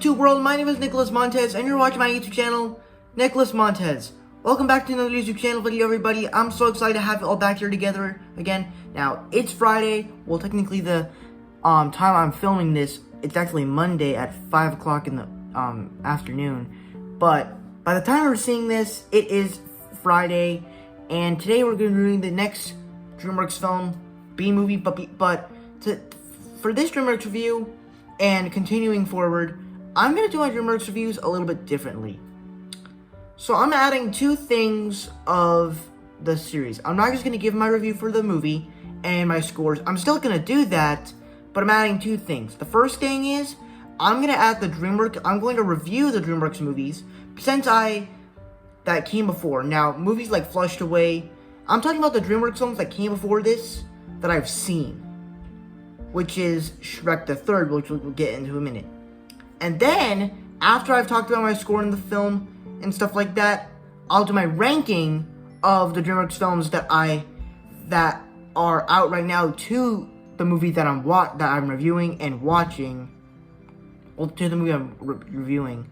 YouTube world? My name is Nicholas Montez, and you're watching my YouTube channel, Nicholas Montez. Welcome back to another YouTube channel video, everybody. I'm so excited to have you all back here together again. Now, it's Friday. Well, technically, the time I'm filming this, it's actually Monday at 5 o'clock in the afternoon. But by the time we're seeing this, it is Friday, and today we're going to be doing the next Dreamworks film, B-movie. For this Dreamworks review, and continuing forward, I'm going to do my Dreamworks reviews a little bit differently. So I'm adding two things of the series. I'm not just going to give my review for the movie and my scores. I'm still going to do that, but I'm adding two things. The first thing is, I'm going to add the Dreamworks, I'm going to review the Dreamworks movies, since that came before. Now, movies like Flushed Away, I'm talking about the Dreamworks films that came before this, that I've seen, which is Shrek the Third, which we'll get into in a minute. And then, after I've talked about my score in the film and stuff like that, I'll do my ranking of the Dreamworks films that are out right now to the movie that I'm reviewing and watching. Well, to the movie I'm reviewing.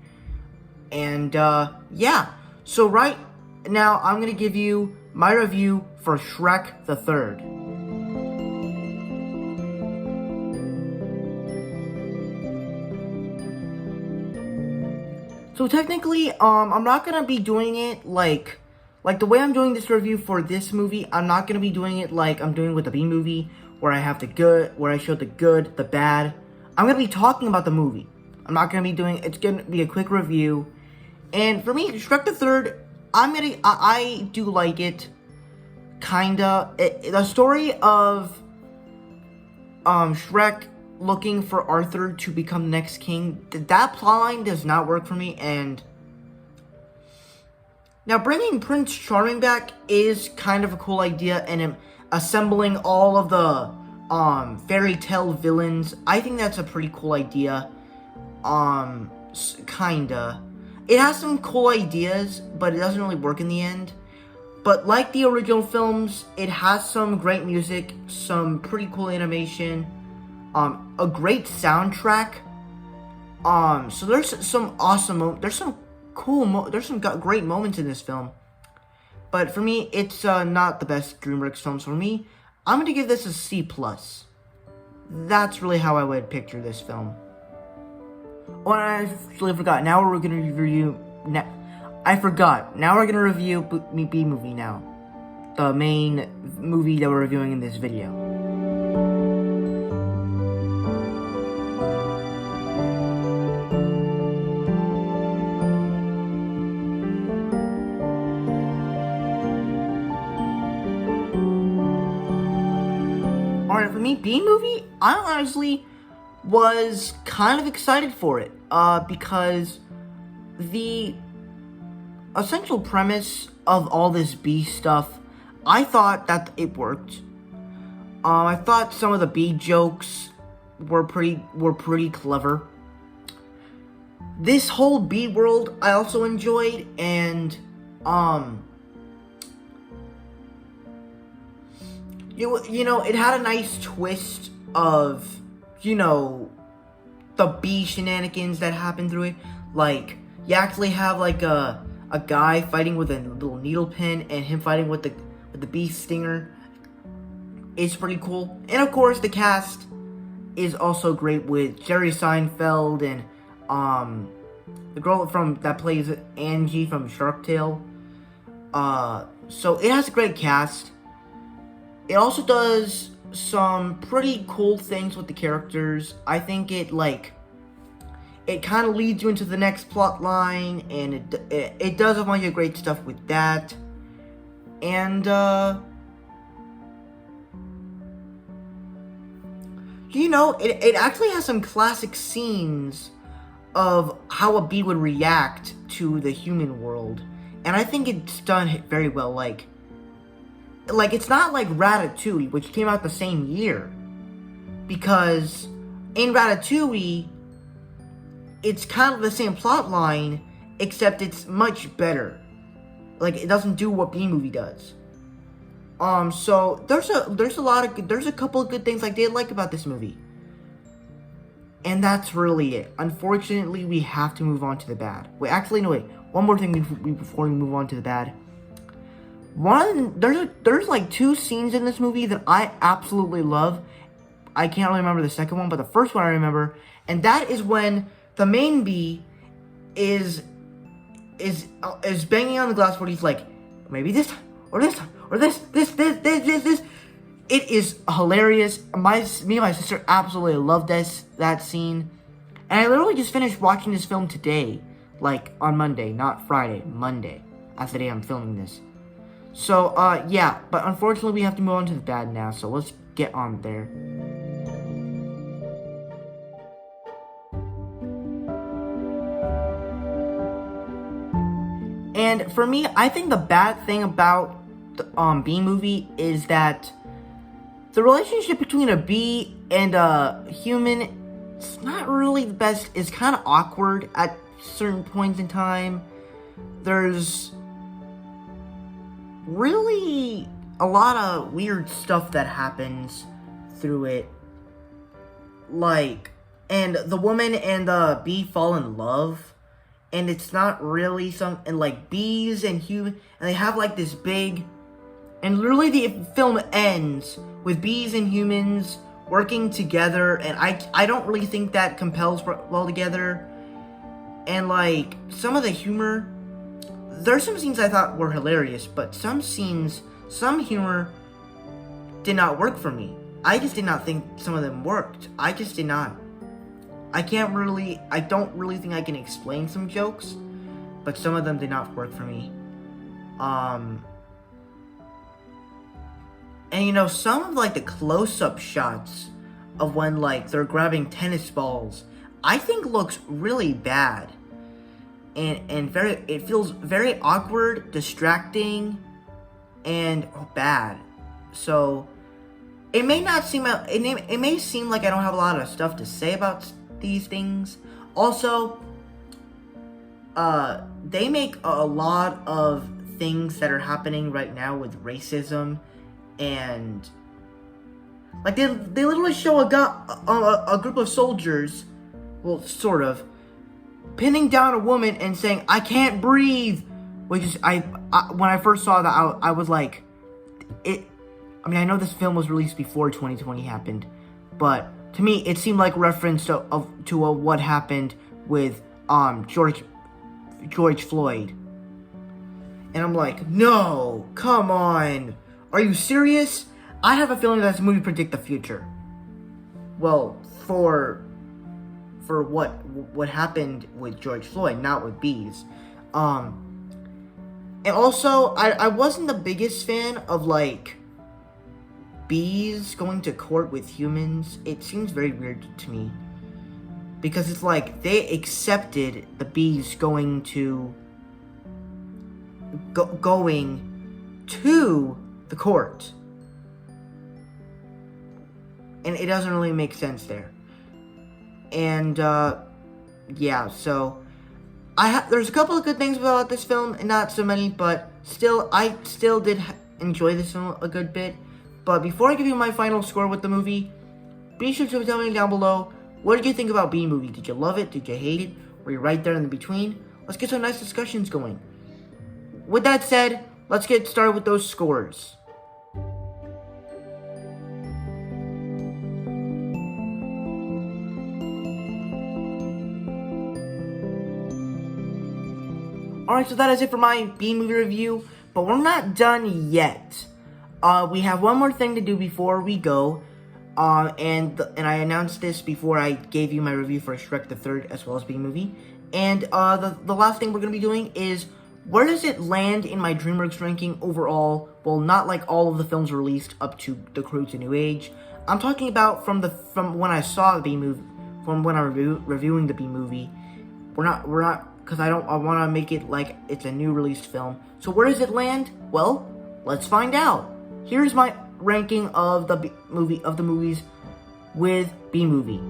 And, yeah. So right now, I'm going to give you my review for Shrek the Third. So technically, I'm not gonna be doing it like the way I'm doing this review for this movie. I'm not gonna be doing it like I'm doing with the B movie, where I have where I show the good, the bad. I'm gonna be talking about the movie. I'm not gonna be it's gonna be a quick review. And for me, Shrek the Third, I do like it, kinda. The story of Shrek looking for Arthur to become the next king, that plotline does not work for me. And now bringing Prince Charming back is kind of a cool idea, and assembling all of the fairy tale villains, I think that's a pretty cool idea. Kinda. It has some cool ideas, but it doesn't really work in the end. But like the original films, it has some great music, some pretty cool animation, a great soundtrack. So there's some awesome, there's some great moments in this film. But for me, it's not the best Dreamworks film. So for me, I'm gonna give this a C+. That's really how I would picture this film. Oh, and I actually forgot. Now we're gonna review. I forgot. Now we're gonna review B movie now, the main movie that we're reviewing in this video. Alright, for me, B-movie, I honestly was kind of excited for it, because the essential premise of all this B stuff, I thought that it worked. I thought some of the B jokes were pretty clever. This whole B world I also enjoyed, and you know, it had a nice twist of, you know, the B shenanigans that happen through it. Like, you actually have like a guy fighting with a little needle pen, and him fighting with the bee stinger. It's pretty cool. And of course, the cast is also great, with Jerry Seinfeld and the girl that plays Angie from Shark Tale. So it has a great cast. It also does some pretty cool things with the characters. I think it kind of leads you into the next plot line, and it does a bunch of great stuff with that. And you know, it actually has some classic scenes of how a bee would react to the human world, and I think it's done very well. Like it's not like Ratatouille, which came out the same year, because in Ratatouille, it's kind of the same plot line, except it's much better. Like, it doesn't do what B-movie does. So there's a couple of good things I did like about this movie. And that's really it. Unfortunately, we have to move on to the bad. Wait, actually, no, wait. One more thing before we move on to the bad. There's like two scenes in this movie that I absolutely love. I can't really remember the second one, but the first one I remember, and that is when the main bee is banging on the glass board. He's like, maybe this time, or this time, or this. It is hilarious. Me and my sister absolutely love that scene. And I literally just finished watching this film today. Like, on Monday, not Friday. Monday. That's the day I'm filming this. So, yeah. But unfortunately, we have to move on to the bad now. So, let's get on there. And for me, I think the bad thing about the bee movie is that the relationship between a bee and a human, it's not really the best. It's kind of awkward at certain points in time. There's really a lot of weird stuff that happens through it. Like, and the woman and the bee fall in love. And it's not really and like bees and human, and they have like this big, and literally the film ends with bees and humans working together, and I don't really think that compels well together. And like some of the humor, there's some scenes I thought were hilarious, but some humor did not work for me. I just did not think some of them worked. I just did not. I don't really think I can explain some jokes, but some of them did not work for me. And you know, some of like the close-up shots of when like they're grabbing tennis balls, I think looks really bad. And it feels very awkward, distracting, and bad. So it may seem like I don't have a lot of stuff to say about these things. Also, they make a lot of things that are happening right now with racism, and like they literally show a group of soldiers, well, sort of, pinning down a woman and saying, "I can't breathe," which is when I first saw that I was like, it. I mean, I know this film was released before 2020 happened, but to me, it seemed like a reference to what happened with George Floyd. And I'm like, no, come on. Are you serious? I have a feeling that this movie predict the future. Well, for what happened with George Floyd, not with bees. And also, I wasn't the biggest fan of like bees going to court with humans. It seems very weird to me, because it's like they accepted the bees going to the court, and it doesn't really make sense there. And yeah, so there's a couple of good things about this film, and not so many, but I still did enjoy this film a good bit. But before I give you my final score with the movie, be sure to tell me down below, what did you think about Bee Movie? Did you love it? Did you hate it? Were you right there in the between? Let's get some nice discussions going. With that said, let's get started with those scores. Alright, so that is it for my Bee Movie review, but we're not done yet. We have one more thing to do before we go, and I announced this before I gave you my review for Shrek the Third as well as Bee Movie. And the last thing we're going to be doing is, where does it land in my Dreamworks ranking overall? Well, not like all of the films released up to The Crude to New Age. I'm talking about from when I saw the Bee Movie, from when I'm reviewing the Bee Movie. We're not, because I want to make it like it's a new released film. So where does it land? Well, let's find out. Here's my ranking of the movies with Bee Movie.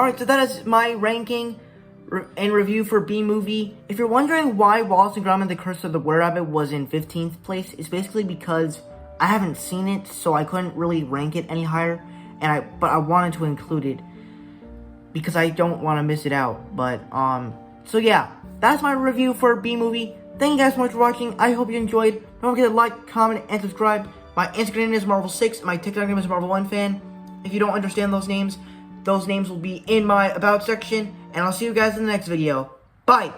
Alright, so that is my ranking and review for B-Movie. If you're wondering why Wallace and Gromit: The Curse of the Were-Rabbit was in 15th place, it's basically because I haven't seen it, so I couldn't really rank it any higher, but I wanted to include it because I don't want to miss it out. But so yeah, that's my review for B-Movie. Thank you guys so much for watching. I hope you enjoyed. Don't forget to like, comment, and subscribe. My Instagram is Marvel6, and my TikTok name is Marvel1Fan. If you don't understand those names will be in my About section, and I'll see you guys in the next video. Bye!